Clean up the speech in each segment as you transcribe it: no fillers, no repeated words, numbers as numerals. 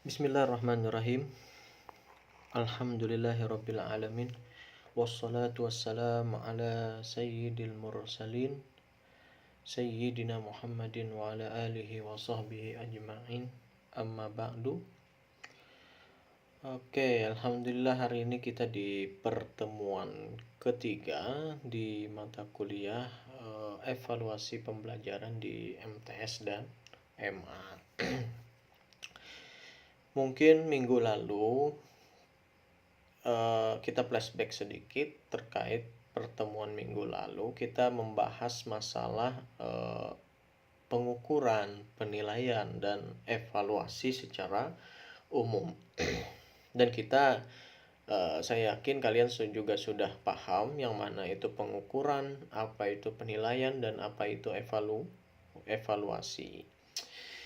Bismillahirrahmanirrahim. Alhamdulillahirabbil alamin. Wassalatu wassalamu ala sayyidil mursalin sayyidina Muhammadin wa ala alihi wa sahbihi ajma'in. Amma ba'du. Oke, alhamdulillah hari ini kita di pertemuan ketiga di mata kuliah evaluasi pembelajaran di MTS dan MA. Mungkin minggu lalu kita flashback sedikit terkait pertemuan minggu lalu. Kita membahas masalah pengukuran, penilaian, dan evaluasi secara umum. Dan saya yakin kalian juga sudah paham yang mana itu pengukuran, apa itu penilaian, dan apa itu evaluasi.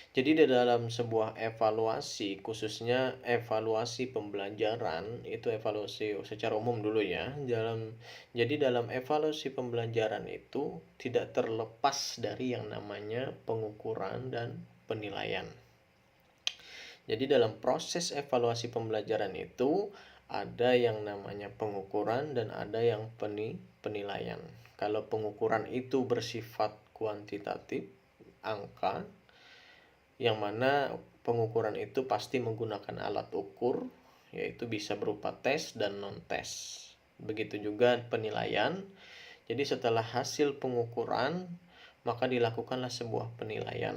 Jadi di dalam sebuah evaluasi, khususnya evaluasi pembelajaran, itu evaluasi secara umum dulu ya. Jadi dalam evaluasi pembelajaran itu tidak terlepas dari yang namanya pengukuran dan penilaian. Jadi dalam proses evaluasi pembelajaran itu ada yang namanya pengukuran dan ada yang penilaian. Kalau pengukuran itu bersifat kuantitatif, angka, yang mana pengukuran itu pasti menggunakan alat ukur, yaitu bisa berupa tes dan non-tes. Begitu juga penilaian. Jadi setelah hasil pengukuran, maka dilakukanlah sebuah penilaian.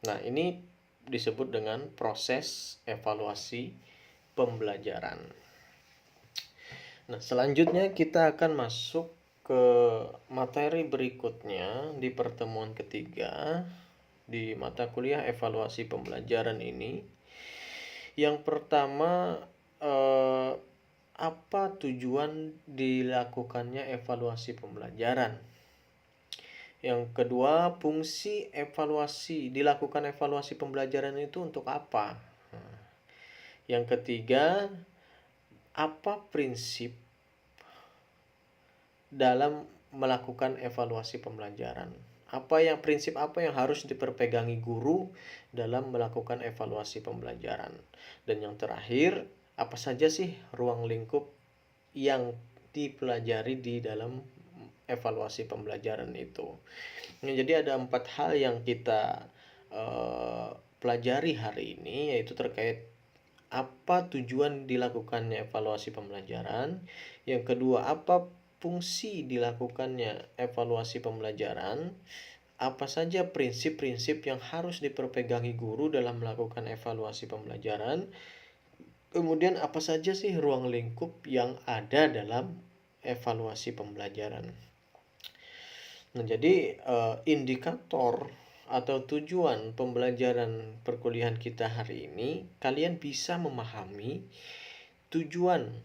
Nah, ini disebut dengan proses evaluasi pembelajaran. Nah, selanjutnya kita akan masuk ke materi berikutnya di pertemuan ketiga di mata kuliah evaluasi pembelajaran ini. Yang pertama, apa tujuan dilakukannya evaluasi pembelajaran? Yang kedua, fungsi dilakukan evaluasi pembelajaran itu untuk apa? Yang ketiga, apa prinsip dalam melakukan evaluasi pembelajaran? Prinsip apa yang harus diperpegangi guru dalam melakukan evaluasi pembelajaran? Dan yang terakhir, apa saja sih ruang lingkup yang dipelajari di dalam evaluasi pembelajaran itu? Jadi ada 4 hal yang kita pelajari hari ini, yaitu terkait apa tujuan dilakukannya evaluasi pembelajaran. Yang kedua, apa fungsi dilakukannya evaluasi pembelajaran, apa saja prinsip-prinsip yang harus diperpegangi guru dalam melakukan evaluasi pembelajaran, kemudian apa saja sih ruang lingkup yang ada dalam evaluasi pembelajaran. Nah, jadi indikator atau tujuan pembelajaran perkuliahan kita hari ini, kalian bisa memahami tujuan,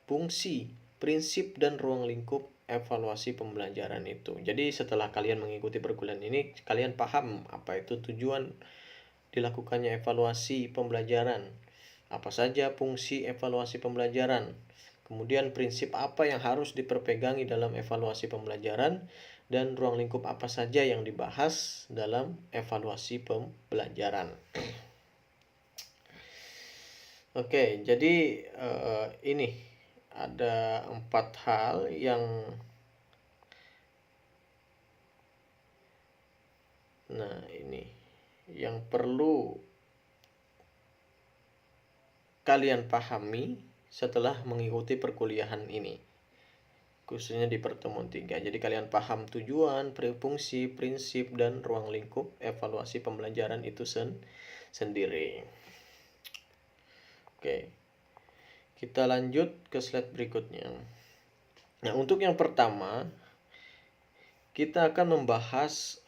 fungsi, prinsip, dan ruang lingkup evaluasi pembelajaran itu. Jadi setelah kalian mengikuti perkuliahan ini, kalian paham apa itu tujuan dilakukannya evaluasi pembelajaran, apa saja fungsi evaluasi pembelajaran, kemudian prinsip apa yang harus diperpegangi dalam evaluasi pembelajaran, dan ruang lingkup apa saja yang dibahas dalam evaluasi pembelajaran. Oke, jadi ini ada 4 hal yang perlu kalian pahami setelah mengikuti perkuliahan ini, khususnya di pertemuan 3. Jadi kalian paham tujuan, fungsi, prinsip, dan ruang lingkup evaluasi pembelajaran itu sendiri. Oke, kita lanjut ke slide berikutnya. Nah, untuk yang pertama, kita akan membahas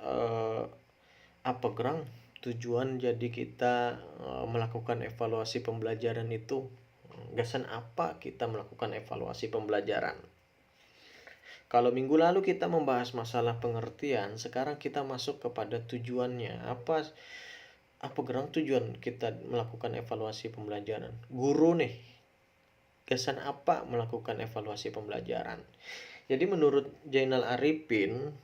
apa gerang tujuan jadi kita melakukan evaluasi pembelajaran itu. Gasan apa kita melakukan evaluasi pembelajaran? Kalau minggu lalu kita membahas masalah pengertian, sekarang kita masuk kepada tujuannya. Apa gerang tujuan kita melakukan evaluasi pembelajaran? Guru nih, gasan apa melakukan evaluasi pembelajaran? Jadi menurut Zainal Arifin,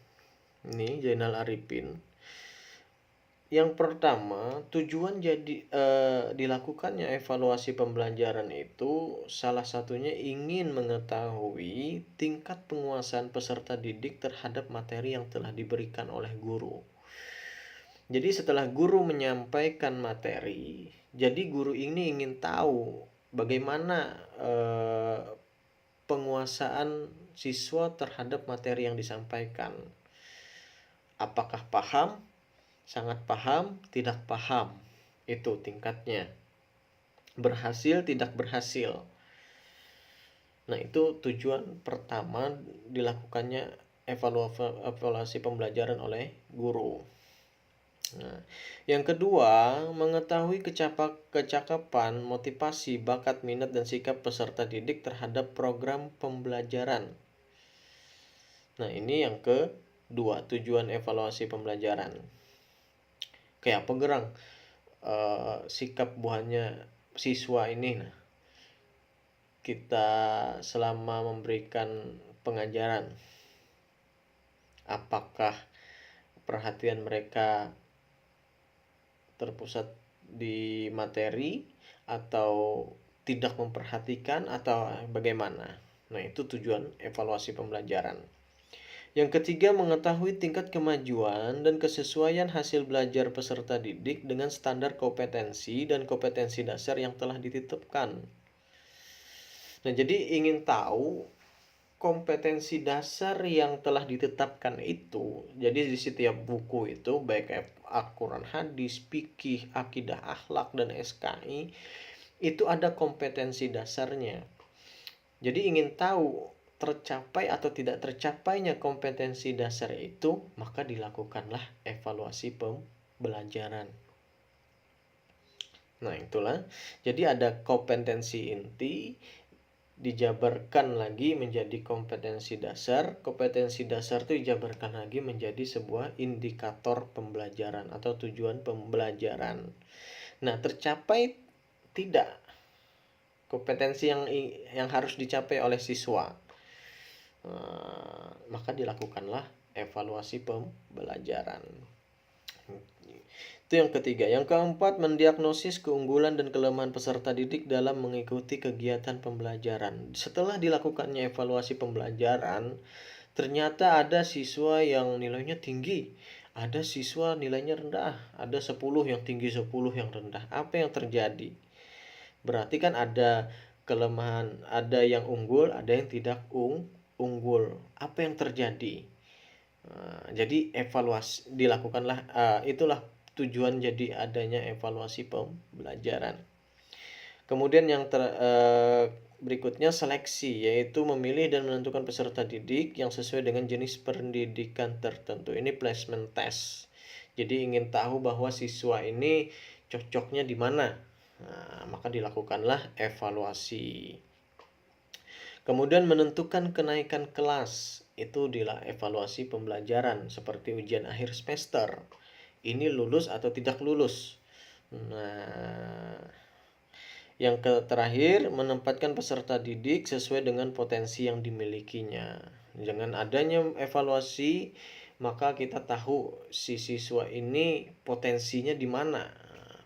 Yang pertama, tujuan dilakukannya evaluasi pembelajaran itu salah satunya ingin mengetahui tingkat penguasaan peserta didik terhadap materi yang telah diberikan oleh guru. Jadi setelah guru menyampaikan materi, jadi guru ini ingin tahu bagaimana penguasaan siswa terhadap materi yang disampaikan. Apakah paham? Sangat paham, tidak paham. Itu tingkatnya. Berhasil, tidak berhasil. Nah, itu tujuan pertama dilakukannya evaluasi pembelajaran oleh guru. Nah, yang kedua, mengetahui kecakapan, motivasi, bakat, minat, dan sikap peserta didik terhadap program pembelajaran. Nah, ini yang kedua, tujuan evaluasi pembelajaran. Kayak apa gerang? Sikap buahnya siswa ini. Nah, kita selama memberikan pengajaran, apakah perhatian mereka terpusat di materi atau tidak memperhatikan atau bagaimana. Nah, itu tujuan evaluasi pembelajaran. Yang ketiga, mengetahui tingkat kemajuan dan kesesuaian hasil belajar peserta didik dengan standar kompetensi dan kompetensi dasar yang telah ditetapkan. Nah, jadi ingin tahu kompetensi dasar yang telah ditetapkan itu. Jadi di setiap buku itu, baik Al-Quran, hadis, fikih, akidah, akhlak, dan SKI, itu ada kompetensi dasarnya. Jadi ingin tahu tercapai atau tidak tercapainya kompetensi dasar itu, maka dilakukanlah evaluasi pembelajaran. Nah, itulah. Jadi ada kompetensi inti, dijabarkan lagi menjadi kompetensi dasar. Kompetensi dasar itu dijabarkan lagi menjadi sebuah indikator pembelajaran atau tujuan pembelajaran. Nah, tercapai tidak kompetensi yang harus dicapai oleh siswa, maka dilakukanlah evaluasi pembelajaran. Itu yang ketiga. Yang keempat, mendiagnosis keunggulan dan kelemahan peserta didik dalam mengikuti kegiatan pembelajaran. Setelah dilakukannya evaluasi pembelajaran, ternyata ada siswa yang nilainya tinggi, ada siswa nilainya rendah, ada 10 yang tinggi, 10 yang rendah. Apa yang terjadi? Berarti kan ada kelemahan, ada yang unggul, ada yang tidak unggul. Apa yang terjadi? Jadi evaluasi dilakukanlah, itulah tujuan jadi adanya evaluasi pembelajaran. Kemudian yang berikutnya seleksi, yaitu memilih dan menentukan peserta didik yang sesuai dengan jenis pendidikan tertentu. Ini placement test. Jadi ingin tahu bahwa siswa ini cocoknya di mana. Nah, maka dilakukanlah evaluasi. Kemudian menentukan kenaikan kelas, itu adalah evaluasi pembelajaran seperti ujian akhir semester. Ini lulus atau tidak lulus. Nah, yang terakhir, menempatkan peserta didik sesuai dengan potensi yang dimilikinya. Dengan adanya evaluasi, maka kita tahu si siswa ini potensinya di mana.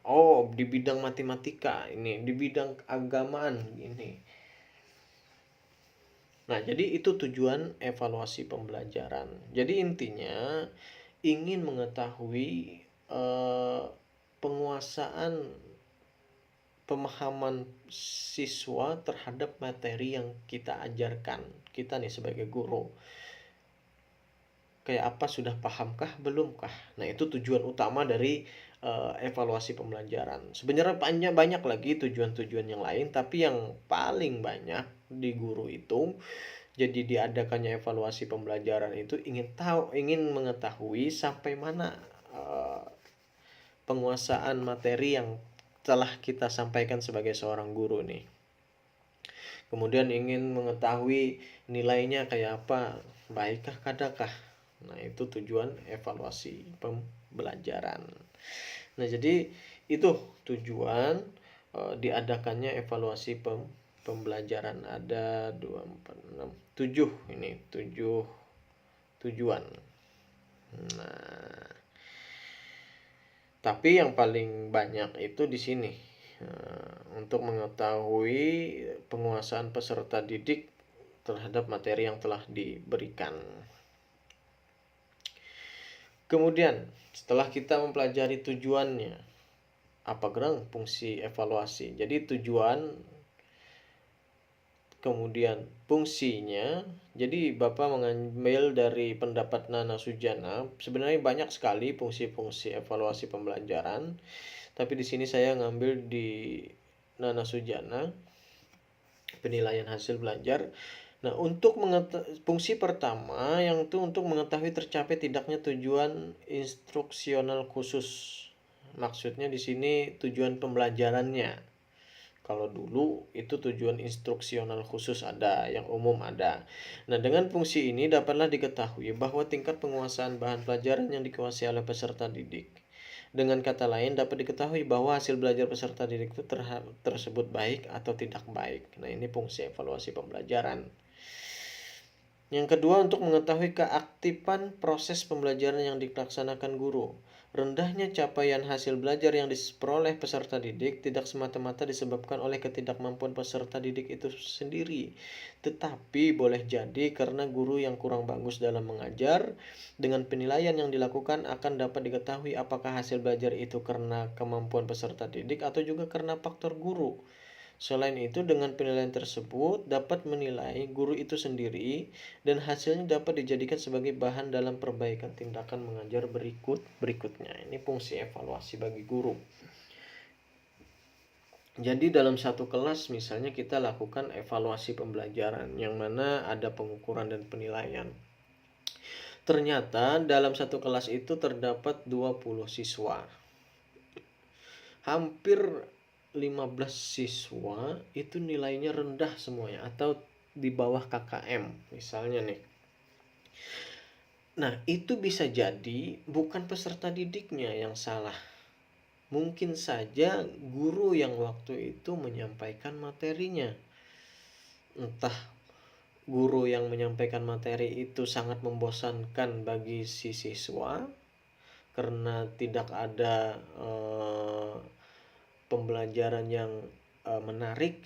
Oh, di bidang matematika ini, di bidang keagamaan ini. Nah, jadi itu tujuan evaluasi pembelajaran. Jadi intinya ingin mengetahui penguasaan pemahaman siswa terhadap materi yang kita ajarkan. Kita nih sebagai guru. Kayak apa, sudah pahamkah, belumkah? Nah, itu tujuan utama dari evaluasi pembelajaran. Sebenarnya banyak lagi tujuan-tujuan yang lain, tapi yang paling banyak di guru itu, jadi diadakannya evaluasi pembelajaran itu ingin mengetahui sampai mana penguasaan materi yang telah kita sampaikan sebagai seorang guru nih. Kemudian ingin mengetahui nilainya kayak apa, baikkah kadakah. Nah, itu tujuan evaluasi pembelajaran. Nah, jadi itu tujuan diadakannya evaluasi pembelajaran. Ada 2, 4, 6, 7 ini 7 tujuan. Nah, Tapi yang paling banyak itu di sini, untuk mengetahui penguasaan peserta didik terhadap materi yang telah diberikan. Kemudian setelah kita mempelajari tujuannya, apa gerang fungsi evaluasi. Jadi tujuan, kemudian fungsinya. Jadi Bapak mengambil dari pendapat Nana Sujana. Sebenarnya banyak sekali fungsi-fungsi evaluasi pembelajaran, tapi di sini saya ngambil di Nana Sujana, penilaian hasil belajar. Nah, untuk fungsi pertama yang itu untuk mengetahui tercapai tidaknya tujuan instruksional khusus. Maksudnya di sini tujuan pembelajarannya. Kalau dulu itu tujuan instruksional khusus ada, yang umum ada. Nah, dengan fungsi ini dapatlah diketahui bahwa tingkat penguasaan bahan pelajaran yang dikuasai oleh peserta didik. Dengan kata lain, dapat diketahui bahwa hasil belajar peserta didik itu tersebut baik atau tidak baik. Nah, ini fungsi evaluasi pembelajaran. Yang kedua, untuk mengetahui keaktifan proses pembelajaran yang dilaksanakan guru. Rendahnya capaian hasil belajar yang diperoleh peserta didik tidak semata-mata disebabkan oleh ketidakmampuan peserta didik itu sendiri, tetapi boleh jadi karena guru yang kurang bagus dalam mengajar. Dengan penilaian yang dilakukan akan dapat diketahui apakah hasil belajar itu karena kemampuan peserta didik atau juga karena faktor guru. Selain itu, dengan penilaian tersebut dapat menilai guru itu sendiri dan hasilnya dapat dijadikan sebagai bahan dalam perbaikan tindakan mengajar berikutnya. Ini fungsi evaluasi bagi guru. Jadi dalam satu kelas misalnya kita lakukan evaluasi pembelajaran yang mana ada pengukuran dan penilaian. Ternyata dalam satu kelas itu terdapat 20 siswa. Hampir 15 siswa itu nilainya rendah semuanya atau di bawah KKM misalnya nih. Nah, itu bisa jadi bukan peserta didiknya yang salah. Mungkin saja guru yang waktu itu menyampaikan materinya. Entah guru yang menyampaikan materi itu sangat membosankan bagi si siswa karena tidak ada pembelajaran yang menarik,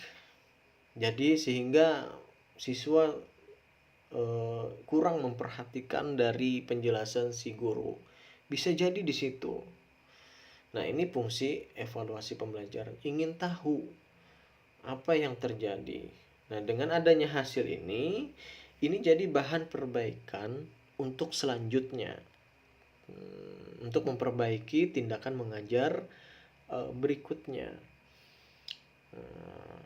jadi sehingga siswa kurang memperhatikan dari penjelasan si guru. Bisa jadi di situ. Nah, ini fungsi evaluasi pembelajaran, ingin tahu apa yang terjadi. Nah, dengan adanya hasil ini jadi bahan perbaikan untuk selanjutnya, untuk memperbaiki tindakan mengajar berikutnya.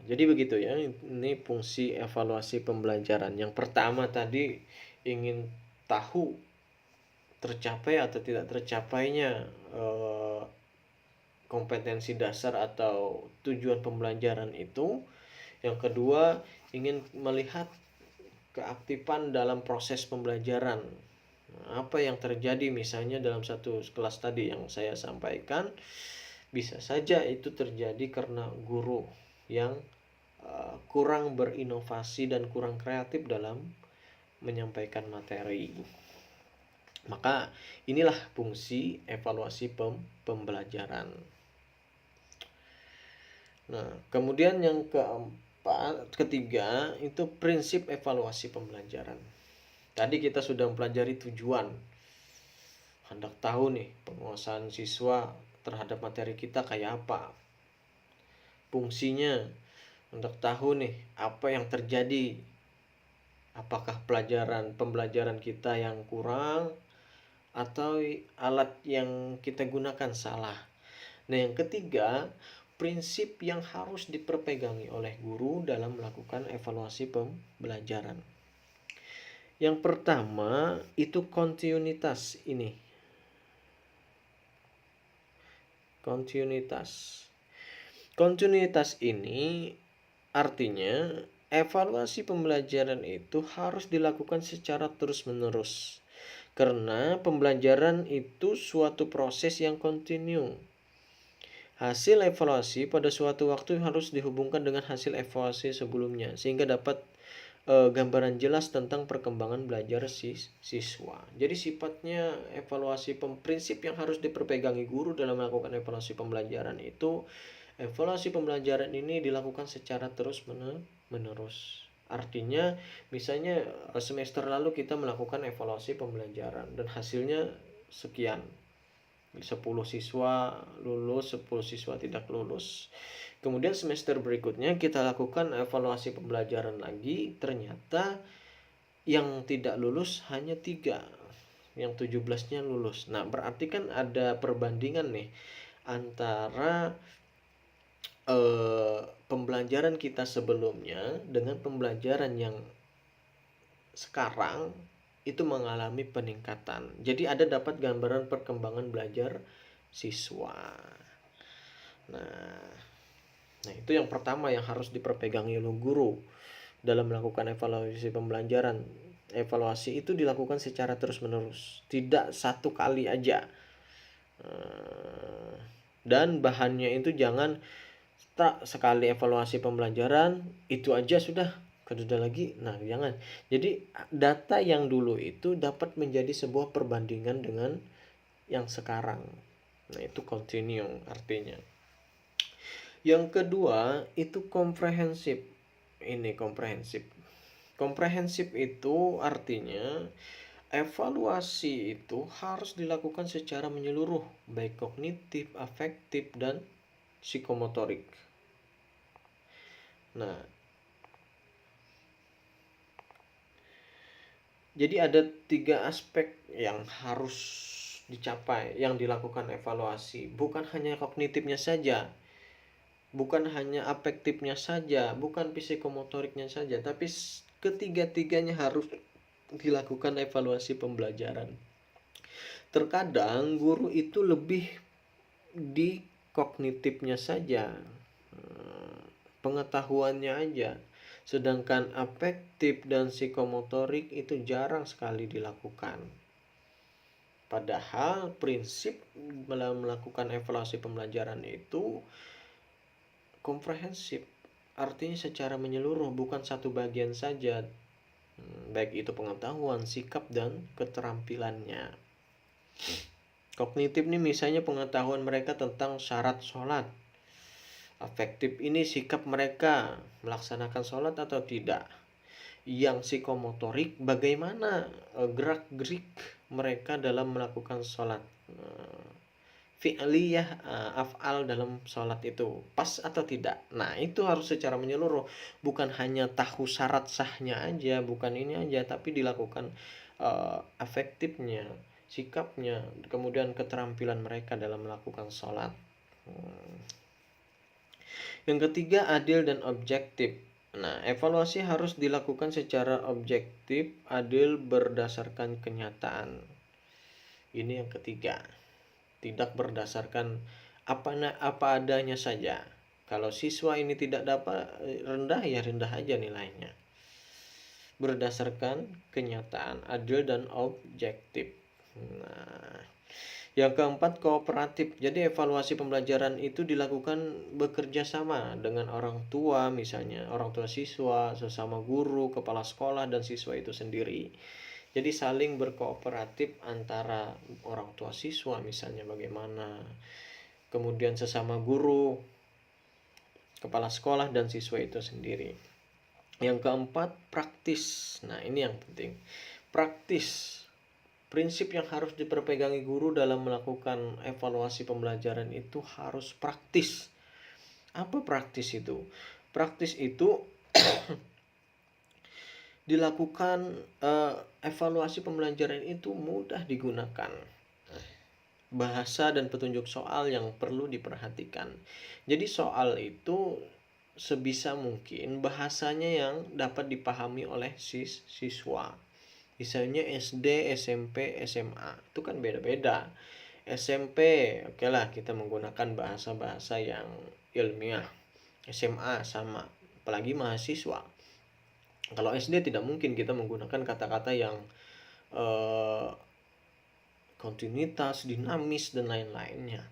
Jadi begitu ya, ini fungsi evaluasi pembelajaran. Yang pertama tadi ingin tahu tercapai atau tidak tercapainya kompetensi dasar atau tujuan pembelajaran itu. Yang kedua, ingin melihat keaktifan dalam proses pembelajaran. Apa yang terjadi misalnya dalam satu kelas tadi yang saya sampaikan, bisa saja itu terjadi karena guru yang kurang berinovasi dan kurang kreatif dalam menyampaikan materi. Maka inilah fungsi evaluasi pembelajaran. Nah, kemudian yang ketiga itu prinsip evaluasi pembelajaran. Tadi kita sudah mempelajari tujuan. Hendak tahu nih penguasaan siswa terhadap materi kita kayak apa. Fungsinya, untuk tahu nih apa yang terjadi. Apakah pembelajaran kita yang kurang atau alat yang kita gunakan salah. Nah, yang ketiga, prinsip yang harus diperpegangi oleh guru dalam melakukan evaluasi pembelajaran. Yang pertama itu kontinuitas ini. Kontinuitas ini artinya evaluasi pembelajaran itu harus dilakukan secara terus-menerus. Karena pembelajaran itu suatu proses yang kontinu. Hasil evaluasi pada suatu waktu harus dihubungkan dengan hasil evaluasi sebelumnya sehingga dapat gambaran jelas tentang perkembangan belajar siswa. Jadi sifatnya prinsip yang harus diperpegangi guru dalam melakukan evaluasi pembelajaran itu, evaluasi pembelajaran ini dilakukan secara terus menerus. Artinya misalnya semester lalu kita melakukan evaluasi pembelajaran dan hasilnya sekian. 10 siswa lulus, 10 siswa tidak lulus. Kemudian semester berikutnya kita lakukan evaluasi pembelajaran lagi, ternyata yang tidak lulus hanya 3, yang 17-nya lulus. Nah, berarti kan ada perbandingan nih antara pembelajaran kita sebelumnya dengan pembelajaran yang sekarang itu mengalami peningkatan. Jadi ada dapat gambaran perkembangan belajar siswa. Nah, itu yang pertama yang harus diperpegangi oleh guru dalam melakukan evaluasi pembelajaran. Evaluasi itu dilakukan secara terus-menerus, tidak satu kali aja. Dan bahannya itu jangan tak sekali evaluasi pembelajaran itu aja sudah kerja lagi. Nah, jangan. Jadi data yang dulu itu dapat menjadi sebuah perbandingan dengan yang sekarang. Nah, itu continue artinya. Yang kedua itu komprehensif. Ini komprehensif. Komprehensif itu artinya evaluasi itu harus dilakukan secara menyeluruh, baik kognitif, afektif, dan psikomotorik. Nah, jadi ada 3 aspek yang harus dicapai, yang dilakukan evaluasi. Bukan hanya kognitifnya saja, bukan hanya afektifnya saja, bukan psikomotoriknya saja, tapi ketiga-tiganya harus dilakukan evaluasi pembelajaran. Terkadang guru itu lebih di kognitifnya saja, pengetahuannya aja. Sedangkan afektif dan psikomotorik itu jarang sekali dilakukan. Padahal prinsip dalam melakukan evaluasi pembelajaran itu komprehensif. Artinya secara menyeluruh, bukan satu bagian saja. Baik itu pengetahuan, sikap, dan keterampilannya. Kognitif nih misalnya pengetahuan mereka tentang syarat sholat. Afektif ini sikap mereka melaksanakan sholat atau tidak. Yang psikomotorik bagaimana gerak-gerik mereka dalam melakukan sholat. Fi'liyah, af'al dalam sholat itu pas atau tidak. Nah, itu harus secara menyeluruh. Bukan hanya tahu syarat sahnya aja, bukan ini aja, tapi dilakukan afektifnya, sikapnya, kemudian keterampilan mereka dalam melakukan sholat. Yang ketiga, adil dan objektif. Nah, evaluasi harus dilakukan secara objektif, adil, berdasarkan kenyataan. Ini yang ketiga. Tidak berdasarkan apa adanya saja. Kalau siswa ini tidak dapat rendah, ya rendah aja nilainya. Berdasarkan kenyataan, adil dan objektif. Nah, yang keempat, kooperatif. Jadi evaluasi pembelajaran itu dilakukan bekerja sama dengan orang tua, misalnya orang tua siswa, sesama guru, kepala sekolah, dan siswa itu sendiri. Jadi saling berkooperatif antara orang tua siswa misalnya bagaimana, kemudian sesama guru, kepala sekolah, dan siswa itu sendiri. Yang keempat, praktis. Nah, ini yang penting. Praktis. Prinsip yang harus diperpegangi guru dalam melakukan evaluasi pembelajaran itu harus praktis. Apa praktis itu? Praktis itu dilakukan evaluasi pembelajaran itu mudah digunakan. Bahasa dan petunjuk soal yang perlu diperhatikan. Jadi soal itu sebisa mungkin bahasanya yang dapat dipahami oleh siswa. Misalnya SD, SMP, SMA itu kan beda-beda. SMP, oke lah kita menggunakan bahasa-bahasa yang ilmiah. SMA sama, apalagi mahasiswa. Kalau SD tidak mungkin kita menggunakan kata-kata yang kontinuitas, dinamis, dan lain-lainnya.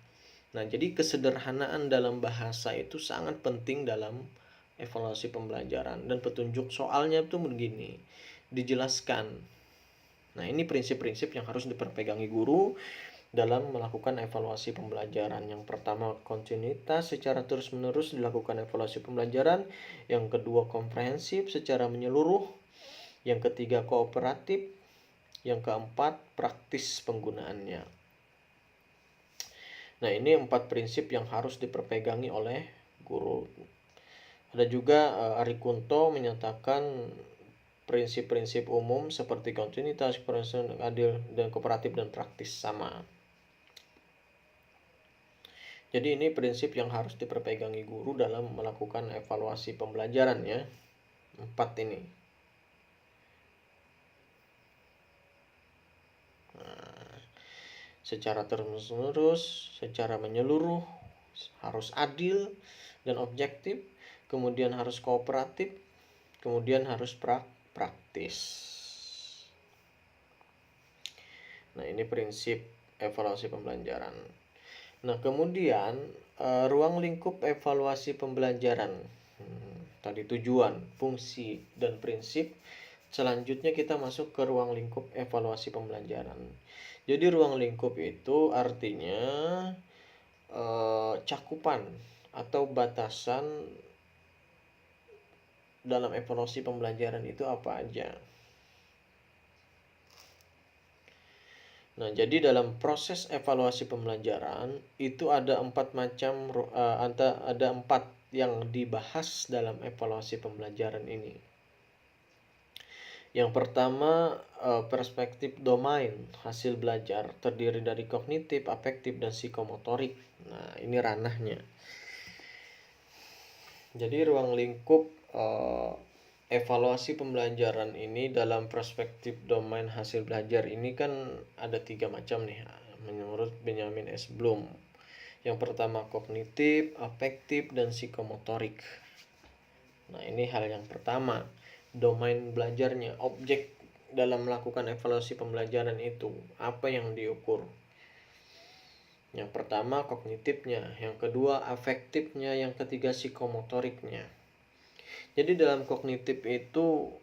Nah, jadi kesederhanaan dalam bahasa itu sangat penting dalam evaluasi pembelajaran, dan petunjuk soalnya itu begini, dijelaskan. Nah, ini prinsip-prinsip yang harus diperpegangi guru dalam melakukan evaluasi pembelajaran. Yang pertama, kontinuitas, secara terus-menerus dilakukan evaluasi pembelajaran. Yang kedua, komprehensif, secara menyeluruh. Yang ketiga, kooperatif. Yang keempat, praktis penggunaannya. Nah, ini 4 prinsip yang harus diperpegangi oleh guru. Ada juga Ari Kunto menyatakan prinsip-prinsip umum seperti kontinuitas, keberhasilan, adil, dan kooperatif dan praktis sama. Jadi ini prinsip yang harus diperpegangi guru dalam melakukan evaluasi pembelajaran ya. 4 ini. Nah, secara terus-menerus, secara menyeluruh, harus adil dan objektif, kemudian harus kooperatif, kemudian harus praktis. Nah, ini prinsip evaluasi pembelajaran. Nah, kemudian ruang lingkup evaluasi pembelajaran. Tadi tujuan, fungsi, dan prinsip. Selanjutnya kita masuk ke ruang lingkup evaluasi pembelajaran. Jadi ruang lingkup itu artinya cakupan atau batasan dalam evaluasi pembelajaran itu apa aja. Nah, jadi dalam proses evaluasi pembelajaran itu ada 4 macam, ada 4 yang dibahas dalam evaluasi pembelajaran ini. Yang pertama, perspektif domain hasil belajar terdiri dari kognitif, afektif, dan psikomotorik. Nah, ini ranahnya. Jadi ruang lingkup evaluasi pembelajaran ini dalam perspektif domain hasil belajar ini kan ada 3 macam nih menurut Benjamin S. Bloom. Yang pertama kognitif, afektif, dan psikomotorik. Nah, ini hal yang pertama. Domain belajarnya, objek dalam melakukan evaluasi pembelajaran itu, apa yang diukur. Yang pertama kognitifnya, yang kedua afektifnya, yang ketiga psikomotoriknya. Jadi dalam kognitif itu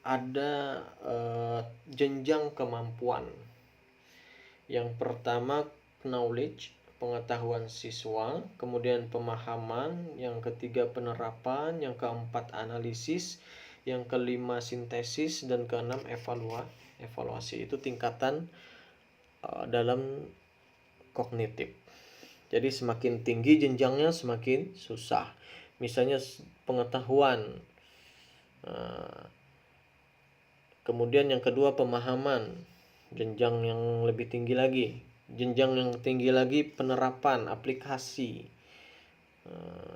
ada jenjang kemampuan. Yang pertama knowledge, pengetahuan siswa, kemudian pemahaman, yang ketiga penerapan, yang keempat analisis, yang kelima sintesis, dan keenam evaluasi. Itu tingkatan dalam kognitif. Jadi semakin tinggi jenjangnya semakin susah. Misalnya pengetahuan, kemudian yang kedua pemahaman, jenjang yang lebih tinggi lagi. Jenjang yang tinggi lagi penerapan, aplikasi.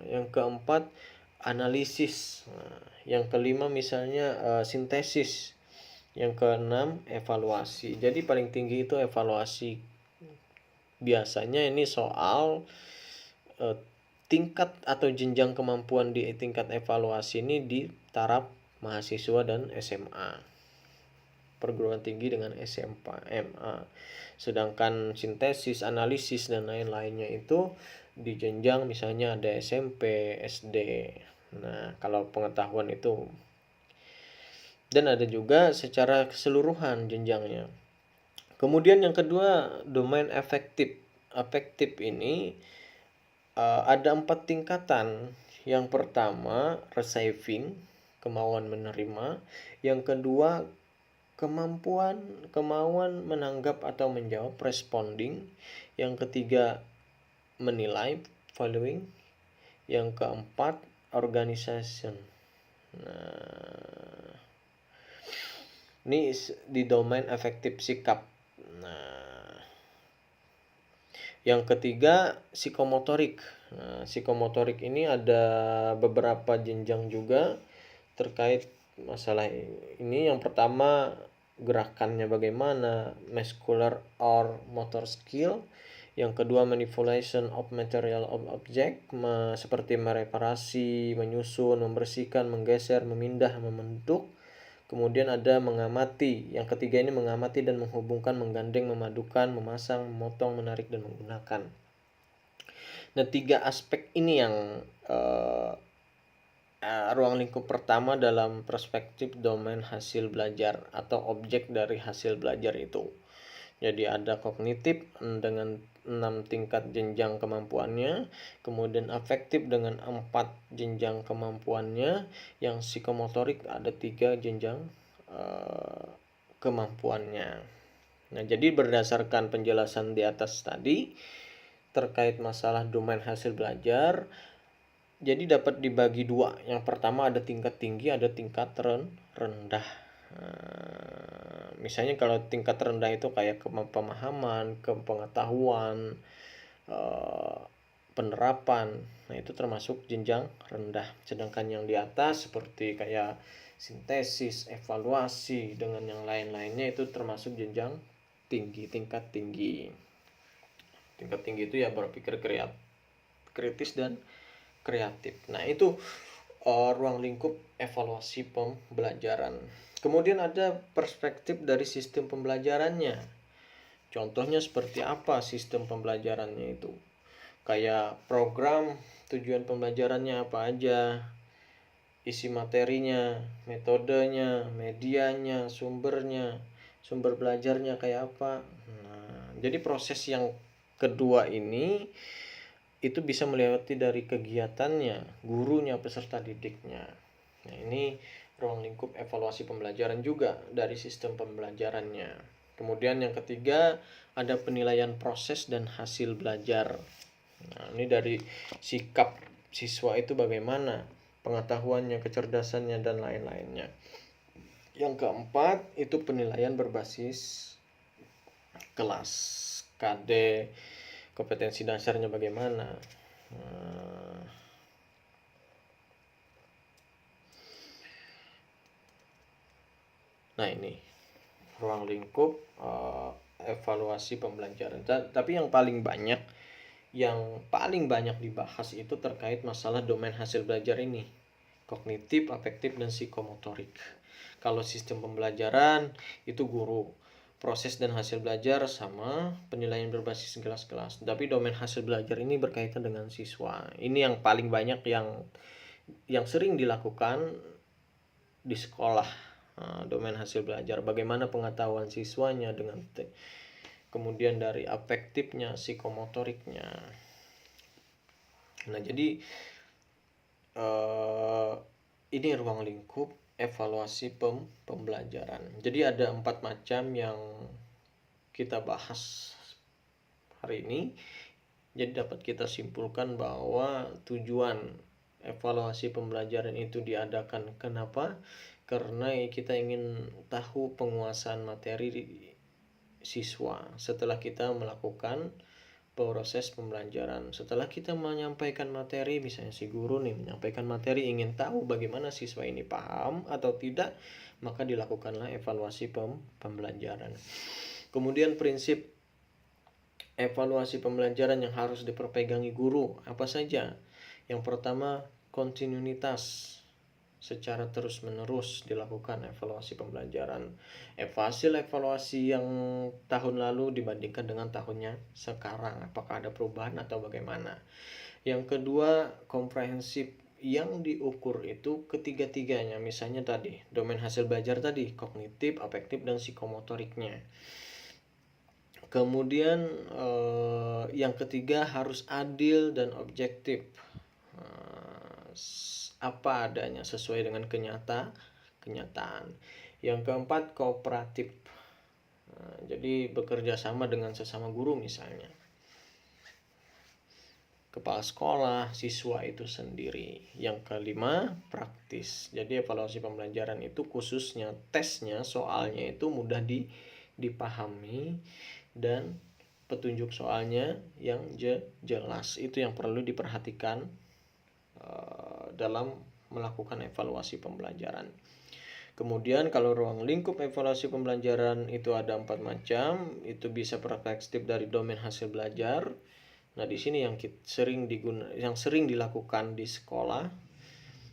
Yang keempat analisis. Yang kelima misalnya sintesis. Yang keenam evaluasi. Jadi paling tinggi itu evaluasi. Biasanya ini soal tingkat atau jenjang kemampuan di tingkat evaluasi ini di taraf mahasiswa dan SMA. Perguruan tinggi dengan SMA. Sedangkan sintesis, analisis, dan lain-lainnya itu di jenjang misalnya ada SMP, SD. Nah, kalau pengetahuan itu. Dan ada juga secara keseluruhan jenjangnya. Kemudian yang kedua, domain afektif. Afektif ini ada 4 tingkatan. Yang pertama, receiving, kemauan menerima. Yang kedua, kemauan menanggap atau menjawab, responding. Yang ketiga, menilai, valuing. Yang keempat, organization. Nah, ini di domain afektif sikap. Nah, yang ketiga psikomotorik. Nah, psikomotorik ini ada beberapa jenjang juga terkait masalah ini. Yang pertama gerakannya bagaimana, muscular or motor skill. Yang kedua manipulation of material of object, seperti mereparasi, menyusun, membersihkan, menggeser, memindah, membentuk. Kemudian ada mengamati. Yang ketiga ini mengamati dan menghubungkan, menggandeng, memadukan, memasang, memotong, menarik, dan menggunakan. Nah, 3 aspek ini yang ruang lingkup pertama dalam perspektif domain hasil belajar atau objek dari hasil belajar itu. Jadi ada kognitif dengan 6 tingkat jenjang kemampuannya, kemudian afektif dengan 4 jenjang kemampuannya, yang psikomotorik ada 3 jenjang kemampuannya. Nah, jadi berdasarkan penjelasan di atas tadi terkait masalah domain hasil belajar, jadi dapat dibagi dua. Yang pertama ada tingkat tinggi, ada tingkat rendah. Misalnya kalau tingkat rendah itu kayak pemahaman, kepengetahuan, penerapan. Nah, itu termasuk jenjang rendah. Sedangkan yang di atas seperti kayak sintesis, evaluasi dengan yang lain-lainnya itu termasuk jenjang tinggi, tingkat tinggi. Tingkat tinggi itu ya berpikir kritis dan kreatif. Nah, itu ruang lingkup evaluasi pembelajaran. Kemudian ada perspektif dari sistem pembelajarannya. Contohnya seperti apa sistem pembelajarannya itu? Kayak program, tujuan pembelajarannya apa aja, isi materinya, metodenya, medianya, sumbernya, sumber belajarnya kayak apa. Nah, jadi proses yang kedua ini itu bisa melewati dari kegiatannya, gurunya, peserta didiknya. Nah, ini ruang lingkup evaluasi pembelajaran juga dari sistem pembelajarannya. Kemudian yang ketiga ada penilaian proses dan hasil belajar. Nah, ini dari sikap siswa itu bagaimana, pengetahuannya, kecerdasannya, dan lain-lainnya. Yang keempat itu penilaian berbasis kelas, KD, kompetensi dasarnya bagaimana. Nah, ini ruang lingkup evaluasi pembelajaran. Tapi yang paling banyak dibahas itu terkait masalah domain hasil belajar ini, kognitif, afektif, dan psikomotorik. Kalau sistem pembelajaran itu guru, proses dan hasil belajar sama penilaian berbasis kelas-kelas. Tapi domain hasil belajar ini berkaitan dengan siswa. Ini yang paling banyak yang sering dilakukan di sekolah. Domain hasil belajar, bagaimana pengetahuan siswanya dengan kemudian dari afektifnya, psikomotoriknya. Nah, jadi ini ruang lingkup evaluasi pembelajaran. Jadi ada 4 macam yang kita bahas hari ini. Jadi dapat kita simpulkan bahwa tujuan evaluasi pembelajaran itu diadakan kenapa? Karena kita ingin tahu penguasaan materi siswa setelah kita melakukan proses pembelajaran. Setelah kita menyampaikan materi, misalnya si guru nih menyampaikan materi, ingin tahu bagaimana siswa ini paham atau tidak, maka dilakukanlah evaluasi pembelajaran. Kemudian prinsip evaluasi pembelajaran yang harus diperpegangi guru apa saja? Yang pertama, kontinuitas. Secara terus-menerus dilakukan evaluasi pembelajaran. Hasil evaluasi yang tahun lalu dibandingkan dengan tahunnya sekarang, apakah ada perubahan atau bagaimana. Yang kedua, komprehensif. Yang diukur itu ketiga-tiganya, misalnya tadi domain hasil belajar tadi, kognitif, afektif, dan psikomotoriknya. Kemudian yang ketiga harus adil dan objektif, apa adanya sesuai dengan kenyataan. Yang keempat kooperatif, jadi bekerja sama dengan sesama guru, misalnya kepala sekolah, siswa itu sendiri. Yang kelima praktis, jadi evaluasi pembelajaran itu khususnya tesnya, soalnya itu mudah dipahami dan petunjuk soalnya yang jelas. Itu yang perlu diperhatikan dalam melakukan evaluasi pembelajaran. Kemudian kalau ruang lingkup evaluasi pembelajaran itu ada 4 macam, itu bisa perspektif dari domain hasil belajar. Nah, di sini yang sering dilakukan di sekolah,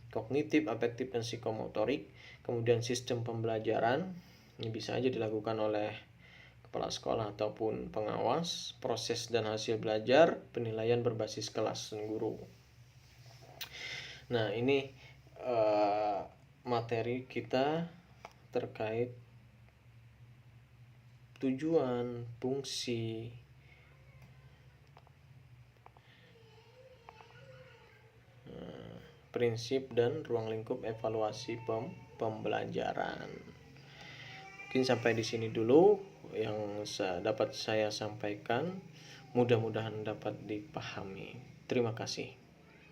kognitif, afektif, dan psikomotorik. Kemudian sistem pembelajaran, ini bisa aja dilakukan oleh kepala sekolah ataupun pengawas. Proses dan hasil belajar, penilaian berbasis kelas dan guru. Nah, ini materi kita terkait tujuan, fungsi, prinsip dan ruang lingkup evaluasi pembelajaran. Mungkin sampai di sini dulu yang dapat saya sampaikan. Mudah-mudahan dapat dipahami. Terima kasih.